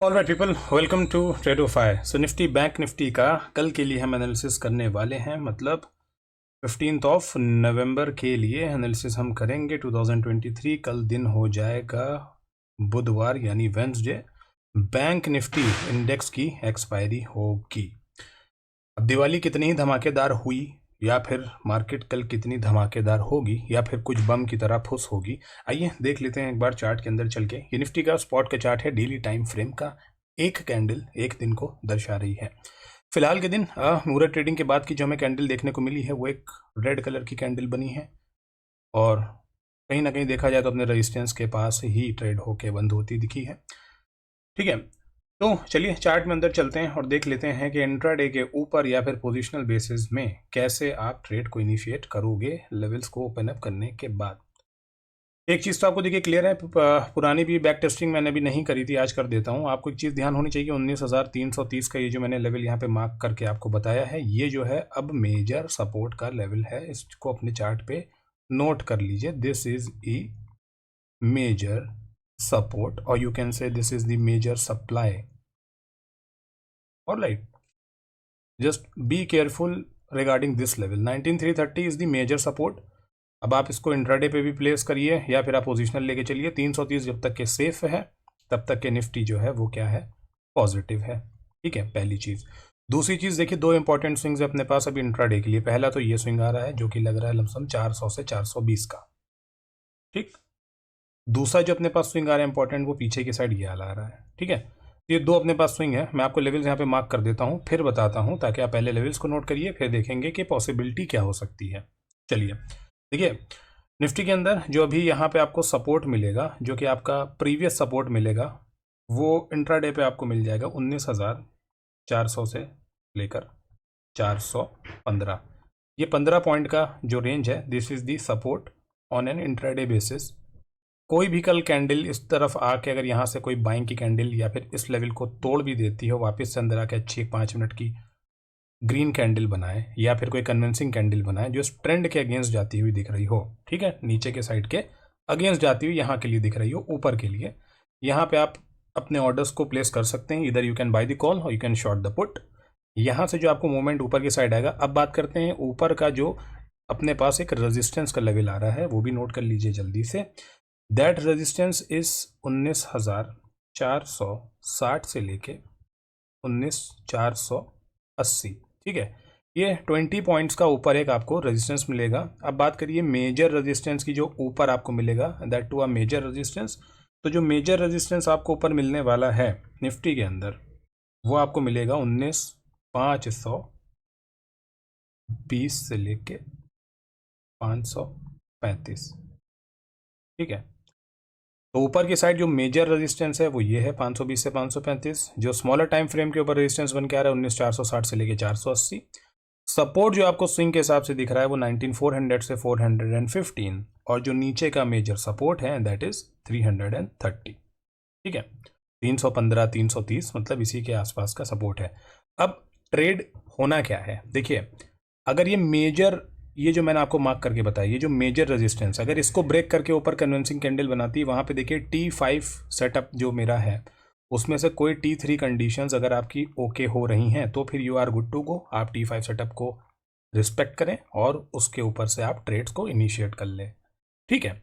Alright people, welcome to Tradofy. So Nifty bank Nifty का कल के लिए हम एनालिसिस करने वाले हैं, मतलब 15 नवंबर के लिए एनालिसिस हम करेंगे 2023। कल दिन हो जाएगा बुधवार यानी वेंसडे। बैंक निफ्टी इंडेक्स की एक्सपायरी होगी। अब दिवाली कितनी ही धमाकेदार हुई या फिर मार्केट कल कितनी धमाकेदार होगी या फिर कुछ बम की तरह फुस होगी, आइए देख लेते हैं एक बार चार्ट के अंदर चल के। ये निफ्टी का स्पॉट का चार्ट है, डेली टाइम फ्रेम का। एक कैंडल एक दिन को दर्शा रही है। फिलहाल के दिन मुहूर्त ट्रेडिंग के बाद की जो हमें कैंडल देखने को मिली है वो एक रेड कलर की कैंडल बनी है और कहीं ना कहीं देखा जाए तो अपने रेजिस्टेंस के पास ही ट्रेड होके बंद होती दिखी है। ठीक है, तो चलिए चार्ट में अंदर चलते हैं और देख लेते हैं कि इंट्राडे के ऊपर या फिर पोजिशनल बेसिस में कैसे आप ट्रेड को इनिशिएट करोगे लेवल्स को ओपन अप करने के बाद। एक चीज़ तो आपको देखिए क्लियर है, पुरानी भी बैक टेस्टिंग मैंने भी नहीं करी थी, आज कर देता हूँ। आपको एक चीज़ ध्यान होनी चाहिए, 19,330 का ये जो मैंने लेवल यहाँ पे मार्क करके आपको बताया है, ये जो है अब मेजर सपोर्ट का लेवल है। इसको अपने चार्ट पे नोट कर लीजिए। This is a major support, or you can say this is the major supply. All right, just be careful regarding this level. 19,330 is the major support. अब आप इसको इंट्राडे पे भी प्लेस करिए या फिर आप पोजिशनल लेके चलिए। 330 जब तक के सेफ है तब तक के निफ्टी जो है वो क्या है, पॉजिटिव है। ठीक है, पहली चीज़। दूसरी चीज़ देखिए, दो इंपॉर्टेंट स्विंग्स है अपने पास अभी इंट्राडे के लिए। पहला तो ये स्विंग आ रहा है जो कि लग रहा है लमसम 400 से 420 का। ठीक, दूसरा जो अपने पास स्विंग आ रहा है इंपॉर्टेंट, वो पीछे की साइड ये आ रहा है। ठीक है, ये दो अपने पास स्विंग है। मैं आपको लेवल्स यहाँ पे मार्क कर देता हूँ, फिर बताता हूँ, ताकि आप पहले लेवल्स को नोट करिए, फिर देखेंगे कि पॉसिबिलिटी क्या हो सकती है। चलिए देखिए, निफ्टी के अंदर जो अभी यहाँ पे आपको सपोर्ट मिलेगा, जो कि आपका प्रीवियस सपोर्ट मिलेगा, वो इंट्राडे पे आपको मिल जाएगा 19,400 से लेकर 415। ये 15 पॉइंट का जो रेंज है, this is the support on an intraday basis. कोई भी कल कैंडल इस तरफ आके अगर यहाँ से कोई बाइंग की कैंडल या फिर इस लेवल को तोड़ भी देती हो, वापस से अंदर आके अच्छी 5 मिनट की ग्रीन कैंडल बनाए या फिर कोई कन्विंसिंग कैंडल बनाए जो इस ट्रेंड के अगेंस्ट जाती हुई दिख रही हो, ठीक है, नीचे के साइड के अगेंस्ट जाती हुई यहाँ के लिए दिख रही हो, ऊपर के लिए, यहाँ पे आप अपने ऑर्डर्स को प्लेस कर सकते हैं। इधर you can buy the call और you can short the put. यहाँ से जो आपको मूवमेंट ऊपर की साइड आएगा। अब बात करते हैं ऊपर का, जो अपने पास एक रेजिस्टेंस का लेवल आ रहा है, वो भी नोट कर लीजिए जल्दी से। दैट रेजिस्टेंस इज 19,460 से लेके 19,480। ठीक है, ये 20 पॉइंट्स का ऊपर एक आपको रेजिस्टेंस मिलेगा। अब बात करिए मेजर रेजिस्टेंस की, जो ऊपर आपको मिलेगा, that to a major resistance. तो जो मेजर रेजिस्टेंस आपको ऊपर मिलने वाला है निफ्टी के अंदर, वो आपको मिलेगा 19,520 से लेके 535। ठीक है, तो ऊपर की साइड जो मेजर रेजिस्टेंस है वो ये है 520 से 535। जो स्मॉलर टाइम फ्रेम के ऊपर रेजिस्टेंस बन के आ रहा है 19,460 से लेके 480। सपोर्ट जो आपको स्विंग के हिसाब से दिख रहा है वो 19,400 से 415, और जो नीचे का मेजर सपोर्ट है दैट इज 330। ठीक है, 315 330 मतलब इसी के आसपास का सपोर्ट है। अब ट्रेड होना क्या है, देखिए, अगर ये मेजर, ये जो मैंने आपको मार्क करके बताया, ये जो मेजर रेजिस्टेंस, अगर इसको ब्रेक करके ऊपर कन्विंसिंग कैंडल बनाती है, वहाँ पे देखिए T5 सेटअप जो मेरा है उसमें से कोई T3 कंडीशंस अगर आपकी ओके हो रही हैं तो फिर you are good to go. आप T5 सेटअप को रिस्पेक्ट करें और उसके ऊपर से आप ट्रेड्स को इनिशिएट कर लें। ठीक है,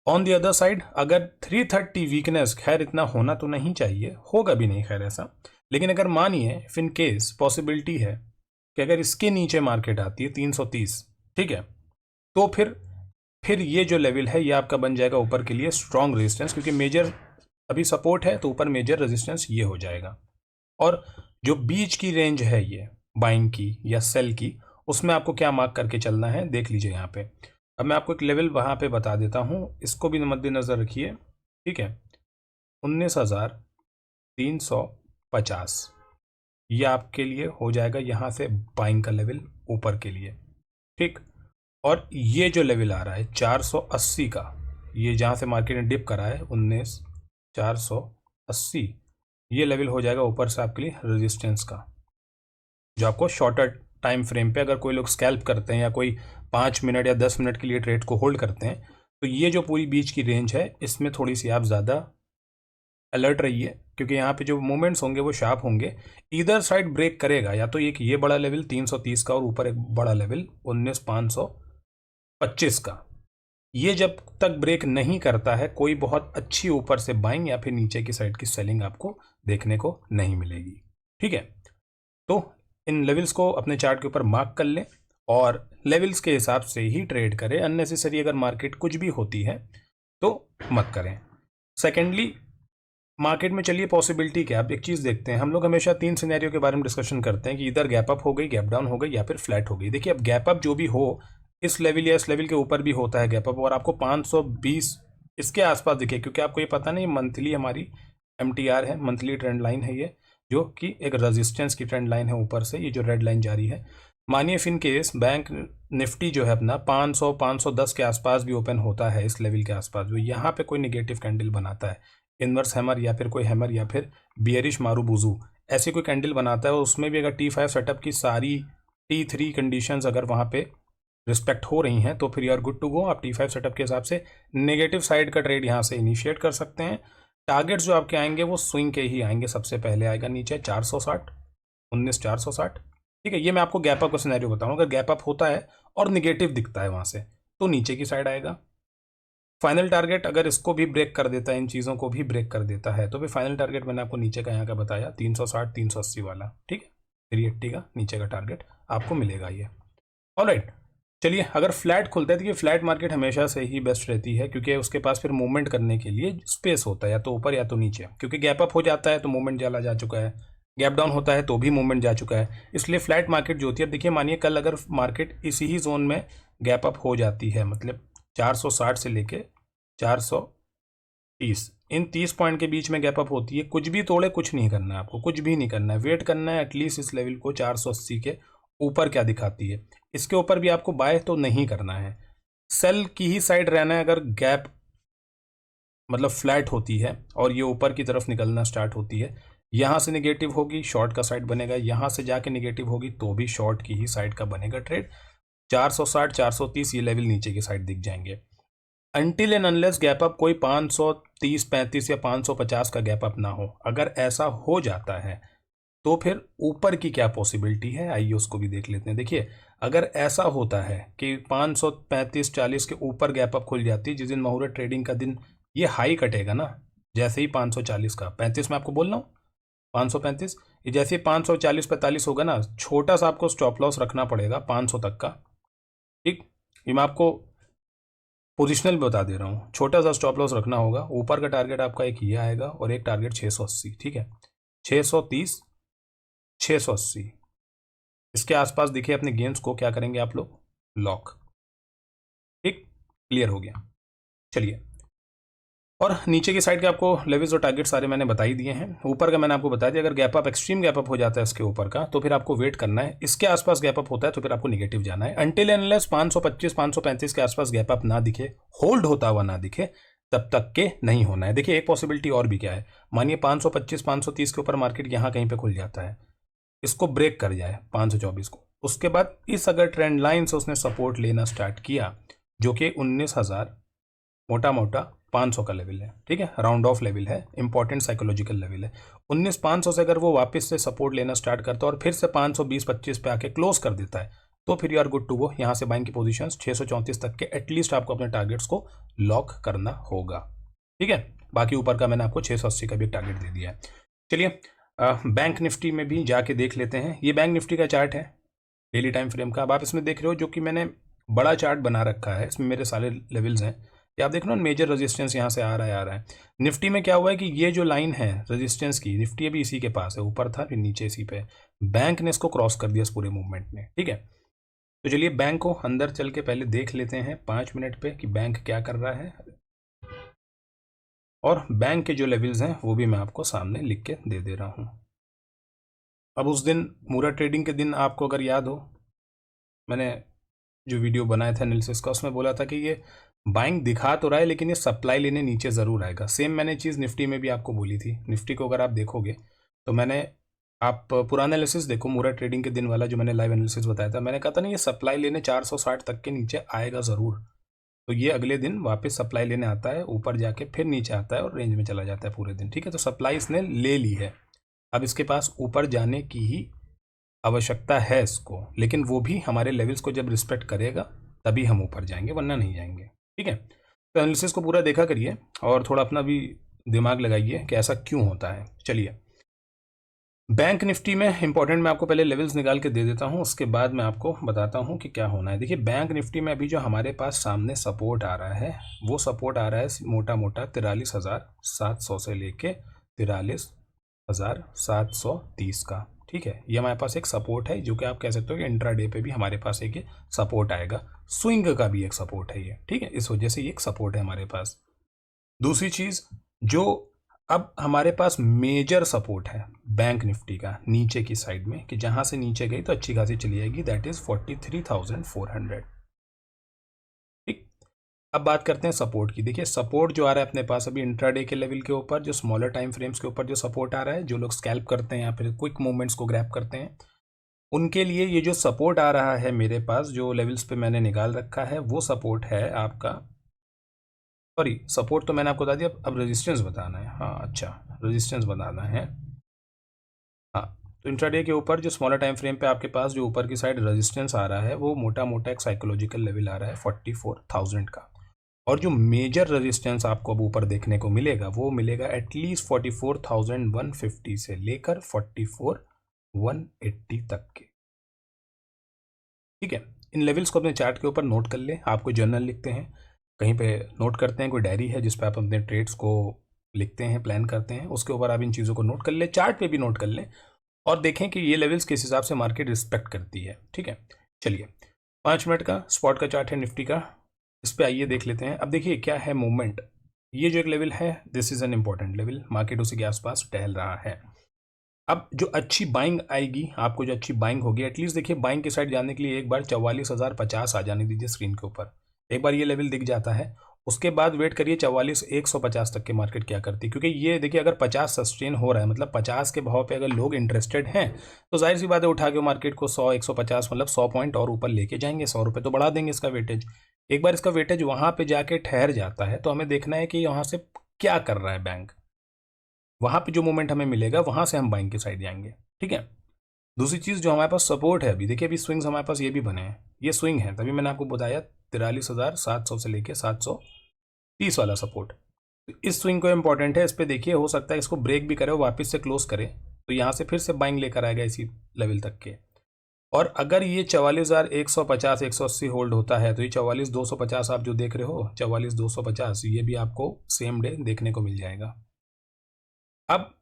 ऑन दी अदर साइड अगर 330 वीकनेस, खैर इतना होना तो नहीं चाहिए, होगा भी नहीं खैर ऐसा, लेकिन अगर मानिए इफ इन केस पॉसिबिलिटी है कि अगर इसके नीचे मार्केट आती है 330, ठीक है, तो फिर ये जो लेवल है ये आपका बन जाएगा ऊपर के लिए स्ट्रॉन्ग रेजिस्टेंस, क्योंकि मेजर अभी सपोर्ट है तो ऊपर मेजर रेजिस्टेंस ये हो जाएगा। और जो बीच की रेंज है ये बाइंग की या सेल की, उसमें आपको क्या मार्क करके चलना है देख लीजिए यहाँ पे। अब मैं आपको एक लेवल वहाँ पे बता देता हूँ, इसको भी मद्देनजर रखिए। ठीक है, 19,350 ये आपके लिए हो जाएगा यहाँ से बाइंग का लेवल ऊपर के लिए। ठीक, और ये जो लेवल आ रहा है 480 का, ये जहाँ से मार्केट ने डिप करा है 19,480, ये लेवल हो जाएगा ऊपर से आपके लिए रेजिस्टेंस का, जो आपको शॉर्टर टाइम फ्रेम पे अगर कोई लोग स्कैल्प करते हैं या कोई 5 मिनट या 10 मिनट के लिए ट्रेड को होल्ड करते हैं, तो ये जो पूरी बीच की रेंज है इसमें थोड़ी सी आप ज़्यादा अलर्ट रहिए। क्योंकि यहाँ पे जो मूवमेंट्स होंगे वो शार्प होंगे। इधर साइड ब्रेक करेगा या तो एक ये बड़ा लेवल 330 का और ऊपर एक बड़ा लेवल 19,525 का, ये जब तक ब्रेक नहीं करता है कोई बहुत अच्छी ऊपर से बाइंग या फिर नीचे की साइड की सेलिंग आपको देखने को नहीं मिलेगी। ठीक है, तो इन लेवल्स को अपने चार्ट के ऊपर मार्क कर लें और लेवल्स के हिसाब से ही ट्रेड करें। अननेसेसरी अगर मार्केट कुछ भी होती है तो मत करें। सेकेंडली, मार्केट में चलिए पॉसिबिलिटी क्या, आप एक चीज़ देखते हैं। हम लोग हमेशा 3 सिनेरियो के बारे में डिस्कशन करते हैं कि इधर गैप अप हो गई, गैप डाउन हो गई या फिर फ्लैट हो गई। देखिए, अब गैप अप जो भी हो, इस लेवल या इस लेवल के ऊपर भी होता है गैप अप, और आपको 520 इसके आसपास दिखे, क्योंकि आपको ये पता नहीं मंथली हमारी MTR है, मंथली ट्रेंड लाइन है ये, जो कि एक रेजिस्टेंस की ट्रेंड लाइन है ऊपर से, ये जो रेड लाइन जारी है। मानिए इन केस बैंक निफ्टी जो है अपना 500 510 के आसपास भी ओपन होता है, इस लेवल के आसपास, जो यहाँ पे कोई निगेटिव कैंडल बनाता है, इनवर्स हैमर या फिर कोई हैमर या फिर बियरिश मारूबुजू ऐसी कोई कैंडल बनाता है, उसमें भी अगर T5 सेटअप की सारी T3 कंडीशंस अगर वहाँ पे रिस्पेक्ट हो रही हैं तो फिर you are good to go. आप T5 सेटअप के हिसाब से नेगेटिव साइड का ट्रेड यहाँ से इनिशिएट कर सकते हैं। टारगेट्स जो आपके आएंगे वो स्विंग के ही आएंगे। सबसे पहले आएगा नीचे 460, 19,460। ठीक है, ये मैं आपको गैप अप का सिनेरियो बताऊँ। अगर गैप अप होता है और निगेटिव दिखता है वहाँ से तो नीचे की साइड आएगा। फाइनल टारगेट अगर इसको भी ब्रेक कर देता है, इन चीज़ों को भी ब्रेक कर देता है, तो फिर फाइनल टारगेट मैंने आपको नीचे का यहाँ का बताया 360 380 वाला। ठीक है, 380 का नीचे का टारगेट आपको मिलेगा ये। ऑलराइट, चलिए अगर फ्लैट खुलता है तो ये फ्लैट मार्केट हमेशा से ही बेस्ट रहती है, क्योंकि उसके पास फिर मूवमेंट करने के लिए स्पेस होता है, या तो ऊपर या तो नीचे। क्योंकि गैप अप हो जाता है तो मूवमेंट चला जा चुका है, गैप डाउन होता है तो भी मूवमेंट जा चुका है, इसलिए फ्लैट मार्केट जो होती है। अब देखिए, मानिए कल अगर मार्केट इसी ही जोन में गैप अप हो जाती है, मतलब 460 से लेके 430, इन 30 पॉइंट के बीच में गैप अप होती है, कुछ भी तोड़े कुछ नहीं करना है आपको, कुछ भी नहीं करना है, वेट करना है एटलीस्ट इस लेवल को 480 के ऊपर क्या दिखाती है। इसके ऊपर भी आपको बाय तो नहीं करना है, सेल की ही साइड रहना है। अगर गैप मतलब फ्लैट होती है और ये ऊपर की तरफ निकलना स्टार्ट होती है, यहाँ से निगेटिव होगी शॉर्ट का साइड बनेगा, यहाँ से जाके निगेटिव होगी तो भी शॉर्ट की ही साइड का बनेगा ट्रेड। 460 430 ये लेवल नीचे की साइड दिख जाएंगे। Until and unless gap up कोई 530 35 या 550 का गैप अप ना हो। अगर ऐसा हो जाता है तो फिर ऊपर की क्या पॉसिबिलिटी है, आइए उसको भी देख लेते हैं। देखिए, अगर ऐसा होता है कि 535 40 के ऊपर गैप अप खुल जाती है, जिस दिन मुहूर्त ट्रेडिंग का दिन ये हाई कटेगा ना, जैसे ही 540 का 35 में आपको बोल रहा हूँ 535, ये जैसे ही 540 45 होगा ना, छोटा सा आपको स्टॉप लॉस रखना पड़ेगा 500 तक का। ठीक, ये मैं आपको पोजिशनल बता दे रहा हूँ, छोटा सा स्टॉप लॉस रखना होगा। ऊपर का टारगेट आपका एक ये आएगा और एक टारगेट 680। ठीक है, 630 680 इसके आसपास दिखे अपने गेम्स को क्या करेंगे आप लोग, लॉक। ठीक, क्लियर हो गया। चलिए, और नीचे की साइड के आपको लेवल्स और टारगेट सारे मैंने बता ही दिए हैं। ऊपर का मैंने आपको बता दिया, अगर gap up extreme gap up हो जाता है इसके ऊपर का तो फिर आपको वेट करना है। इसके आसपास गैप अप होता है तो फिर आपको निगेटिव जाना है। अनटिल एंड अनलेस 525 535 के आसपास गैप अप ना दिखे, होल्ड होता हुआ ना दिखे, तब तक के नहीं होना है। देखिए, एक पॉसिबिलिटी और भी क्या है, मानिए 525 530 के ऊपर मार्केट यहाँ कहीं पे खुल जाता है, इसको ब्रेक कर जाए 524 को, उसके बाद इस अगर ट्रेंड लाइन से उसने सपोर्ट लेना स्टार्ट किया, जो कि 19,000 मोटा मोटा 500 का लेवल है। ठीक है, राउंड ऑफ लेवल है, इंपॉर्टेंट साइकोलॉजिकल लेवल है। 19,500 से अगर वो वापस से सपोर्ट लेना स्टार्ट करता है और फिर से 520-25 पे आके क्लोज कर देता है, तो फिर you are good to go. यहाँ से बाइंग की पोजीशंस 634 तक के एटलीस्ट आपको अपने टारगेट्स को लॉक करना होगा। ठीक है, बाकी ऊपर का मैंने आपको 680 का भी टारगेट दे दिया है। चलिए, बैंक निफ्टी में भी जाके देख लेते हैं। ये बैंक निफ्टी का चार्ट है डेली टाइम फ्रेम का। अब आप इसमें देख रहे हो जो कि मैंने बड़ा चार्ट बना रखा है, इसमें मेरे सारे लेवल्स हैं। ये आप देख रहे हो, मेजर रेजिस्टेंस यहाँ से आ रहा है। निफ्टी में क्या हुआ है कि ये जो लाइन है रेजिस्टेंस की, निफ्टी अभी इसी के पास है, ऊपर था फिर नीचे इसी पे, बैंक ने इसको क्रॉस कर दिया इस पूरे मूवमेंट में। ठीक है, तो चलिए बैंक को अंदर चल के पहले देख लेते हैं 5 मिनट पे कि बैंक क्या कर रहा है, और बैंक के जो लेवल्स हैं वो भी मैं आपको सामने लिख के दे रहा हूँ। अब उस दिन मुहूर्त ट्रेडिंग के दिन आपको अगर याद हो, मैंने जो वीडियो बनाया था एनालिसिस का, उसमें बोला था कि ये बाइंग दिखा तो रहा है लेकिन ये सप्लाई लेने नीचे ज़रूर आएगा। सेम मैंने चीज़ निफ्टी में भी आपको बोली थी। निफ्टी को अगर आप देखोगे तो मैंने, आप पुराना एनालिसिस देखो, मुहूर्त ट्रेडिंग के दिन वाला जो मैंने लाइव एनालिसिस बताया था, मैंने कहा था ना ये सप्लाई लेने 460 तक के नीचे आएगा ज़रूर। तो ये अगले दिन वापस सप्लाई लेने आता है, ऊपर जाके फिर नीचे आता है और रेंज में चला जाता है पूरे दिन। ठीक है, तो सप्लाई इसने ले ली है, अब इसके पास ऊपर जाने की ही आवश्यकता है इसको, लेकिन वो भी हमारे लेवल्स को जब रिस्पेक्ट करेगा तभी हम ऊपर जाएंगे, वरना नहीं जाएंगे। ठीक है, तो एनालिसिस को पूरा देखा करिए और थोड़ा अपना भी दिमाग लगाइए कि ऐसा क्यों होता है। चलिए, बैंक निफ्टी में इंपॉर्टेंट मैं आपको पहले लेवल्स निकाल के दे देता हूं, उसके बाद मैं आपको बताता हूं कि क्या होना है। देखिए, बैंक निफ्टी में अभी जो हमारे पास सामने सपोर्ट आ रहा है, वो सपोर्ट आ रहा है मोटा मोटा 43,700 से लेके 43,730 का। ठीक है, ये हमारे पास एक सपोर्ट है, जो कि आप कह सकते हो कि इंट्राडे पे भी हमारे पास एक सपोर्ट आएगा, स्विंग का भी एक सपोर्ट है ये। ठीक है, इस वजह से ये एक सपोर्ट है हमारे पास। दूसरी चीज, जो अब हमारे पास मेजर सपोर्ट है बैंक निफ्टी का नीचे की साइड में, कि जहां से नीचे गई तो अच्छी खासी चली जाएगी, दैट इज 43,400। ठीक, अब बात करते हैं सपोर्ट की। देखिए, सपोर्ट जो आ रहा है अपने पास अभी इंट्राडे के लेवल के ऊपर, जो स्मॉलर टाइम फ्रेम्स के ऊपर जो सपोर्ट आ रहा है, जो लोग स्कैल्प करते हैं या फिर क्विक मूवमेंट्स को ग्रैब करते हैं, उनके लिए ये जो सपोर्ट आ रहा है मेरे पास, जो लेवल्स पे मैंने निकाल रखा है, वो सपोर्ट है आपका, सॉरी सपोर्ट तो मैंने आपको बता दिया, अब रेजिस्टेंस बताना है। हाँ अच्छा, रेजिस्टेंस बताना है। हाँ, तो इंट्राडे के ऊपर जो स्मॉलर टाइम फ्रेम पे आपके पास जो ऊपर की साइड रेजिस्टेंस आ रहा है, वो मोटा मोटा एक साइकोलॉजिकल लेवल आ रहा है 44,000 का। और जो मेजर रेजिस्टेंस आपको अब ऊपर देखने को मिलेगा, वो मिलेगा एटलीस्ट 44,150 से लेकर 44,180 तक के। ठीक है, इन लेवल्स को अपने चार्ट के ऊपर नोट कर ले। आपको जर्नल लिखते हैं, कहीं पे नोट करते हैं, कोई डायरी है जिस पे आप अपने ट्रेड्स को लिखते हैं, प्लान करते हैं, उसके ऊपर आप इन चीज़ों को नोट कर ले, चार्ट पे भी नोट कर लें और देखें कि ये लेवल्स किस हिसाब से मार्केट रिस्पेक्ट करती है। ठीक है, चलिए 5 मिनट का स्पॉट का चार्ट है निफ्टी का, इस पे आइए देख लेते हैं। अब देखिए क्या है मूवमेंट, ये जो एक लेवल है, this is an important level, market उसी के आसपास टहल रहा है। अब जो अच्छी बाइंग आएगी, आपको जो अच्छी बाइंग होगी, एटलीस्ट देखिए बाइंग की साइड जाने के लिए एक बार 44,050 आ जाने दीजिए स्क्रीन के ऊपर। एक बार ये लेवल दिख जाता है, उसके बाद वेट करिए 44,150 तक के मार्केट क्या करती है, क्योंकि ये देखिए अगर 50 सस्टेन हो रहा है, मतलब 50 के भाव पे अगर लोग इंटरेस्टेड हैं, तो जाहिर सी बात है उठा के मार्केट को 100 150 मतलब 100 पॉइंट और ऊपर लेके जाएंगे, 100 रुपये तो बढ़ा देंगे इसका वेटेज। एक बार इसका वेटेज वहां पे जाके ठहर जाता है, तो हमें देखना है कि यहाँ से क्या कर रहा है बैंक, वहां पे जो मूवमेंट हमें मिलेगा वहां से हम बाइंग की साइड जाएंगे। ठीक है, दूसरी चीज जो हमारे पास सपोर्ट है, अभी देखिए अभी स्विंग्स हमारे पास ये भी बने हैं, ये स्विंग है, तभी मैंने आपको बताया 43,700 से लेके 730 वाला सपोर्ट। तो इस स्विंग को इंपॉर्टेंट है, इस पे देखिए हो सकता है इसको ब्रेक भी करे और वापस से क्लोज करे, तो यहाँ से फिर से बाइंग लेकर आएगा इसी लेवल तक के। और अगर ये 44,150 180 होल्ड होता है, तो ये 44,250 आप जो देख रहे हो 44,250, ये भी आपको सेम डे देखने को मिल जाएगा। अब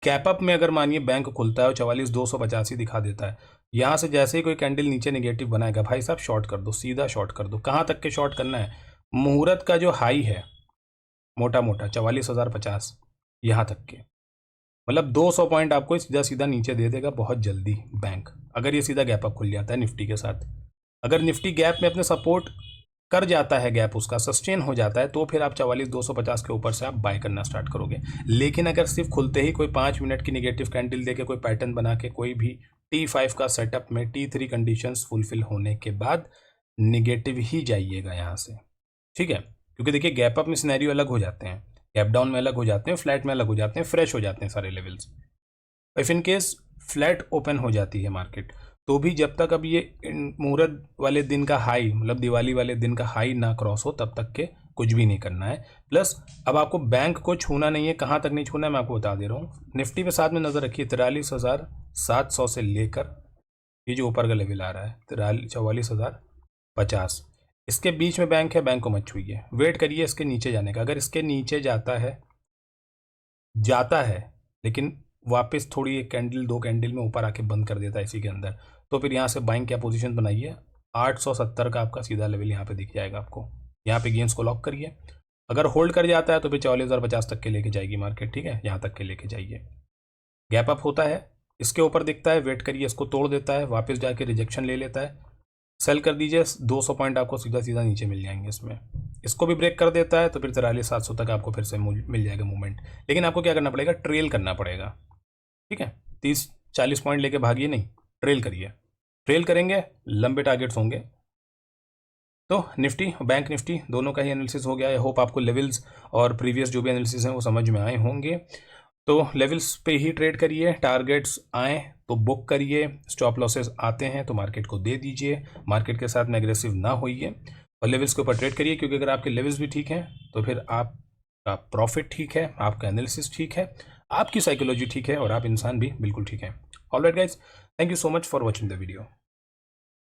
कैप अप में अगर मानिए बैंक खुलता है और 44,250 ही दिखा देता है, यहां से जैसे ही कोई कैंडल नीचे नेगेटिव बनाएगा, भाई साहब शॉर्ट कर दो, सीधा शॉर्ट कर दो। कहां तक के शॉर्ट करना है, मुहूर्त का जो हाई है मोटा मोटा 44,050 यहां तक के, मतलब 200 पॉइंट आपको सीधा सीधा नीचे दे देगा बहुत जल्दी बैंक, अगर ये सीधा गैप अप खुल जाता है निफ्टी के साथ। अगर निफ्टी गैप में अपने सपोर्ट कर जाता है, गैप उसका सस्टेन हो जाता है, तो फिर आप 44,250 के ऊपर से आप बाय करना स्टार्ट करोगे। लेकिन अगर सिर्फ खुलते ही कोई 5 मिनट की निगेटिव कैंडल देके कोई पैटर्न बना के, कोई भी T5 का सेटअप में T3 कंडीशंस फुलफिल होने के बाद निगेटिव ही जाइएगा यहाँ से। ठीक है, क्योंकि देखिए गैप अप में सिनेरियो अलग हो जाते हैं, गैप डाउन में अलग हो जाते हैं, फ्लैट में अलग हो जाते हैं, फ्रेश हो जाते हैं सारे levels. If in case flat open हो जाती है मार्केट, तो भी जब तक अब ये मुहूर्त वाले दिन का हाई, मतलब दिवाली वाले दिन का हाई ना क्रॉस हो, तब तक के कुछ भी नहीं करना है। प्लस अब आपको बैंक को छूना नहीं है, कहाँ तक नहीं छूना है मैं आपको बता दे रहा हूँ। निफ्टी पे साथ में नजर रखिए, 43,700 से लेकर ये जो ऊपर का लेवल आ रहा है 44,050, इसके बीच में बैंक है, बैंक को मत छूइए, वेट करिए इसके नीचे जाने का। अगर इसके नीचे जाता है लेकिन वापस थोड़ी एक कैंडल 2 कैंडल में ऊपर आके बंद कर देता है इसी के अंदर, तो फिर यहाँ से बाइंग क्या पोजीशन बनाइए, 870 का आपका सीधा लेवल यहाँ पे दिख जाएगा आपको, यहाँ पे गेंस को लॉक करिए। अगर होल्ड कर जाता है तो फिर 44,050 तक के लेके जाएगी मार्केट। ठीक है, यहाँ तक के लेके जाइए। गैप अप होता है, इसके ऊपर दिखता है, वेट करिए, इसको तोड़ देता है, वापस जाके रिजेक्शन ले लेता है, सेल कर दीजिए, 200 पॉइंट आपको सीधा सीधा नीचे मिल जाएंगे इसमें। इसको भी ब्रेक कर देता है तो फिर 43,700 तक आपको फिर से मिल जाएगा मूवमेंट। लेकिन आपको क्या करना पड़ेगा, ट्रेल करना पड़ेगा। ठीक है, 30-40 पॉइंट लेके भागिए नहीं, ट्रेल करिए। ट्रेल करेंगे, लंबे टारगेट्स होंगे, तो निफ्टी बैंक निफ्टी दोनों का ही एनालिसिस हो गया है। होप आपको लेवल्स और प्रीवियस जो भी एनालिसिस हैं वो समझ में आए होंगे। तो लेवल्स पे ही ट्रेड करिए, टारगेट्स आए तो बुक करिए, स्टॉप लॉसेस आते हैं तो मार्केट को दे दीजिए, मार्केट के साथ में एग्रेसिव ना होइए और लेवल्स के ऊपर ट्रेड करिए, क्योंकि अगर आपके लेवल्स भी ठीक हैं तो फिर आपका प्रॉफिट ठीक है, आपका एनालिसिस ठीक है, आपकी साइकोलॉजी ठीक है और आप इंसान भी बिल्कुल ठीक है। Alright guys, thank you so much for watching the video.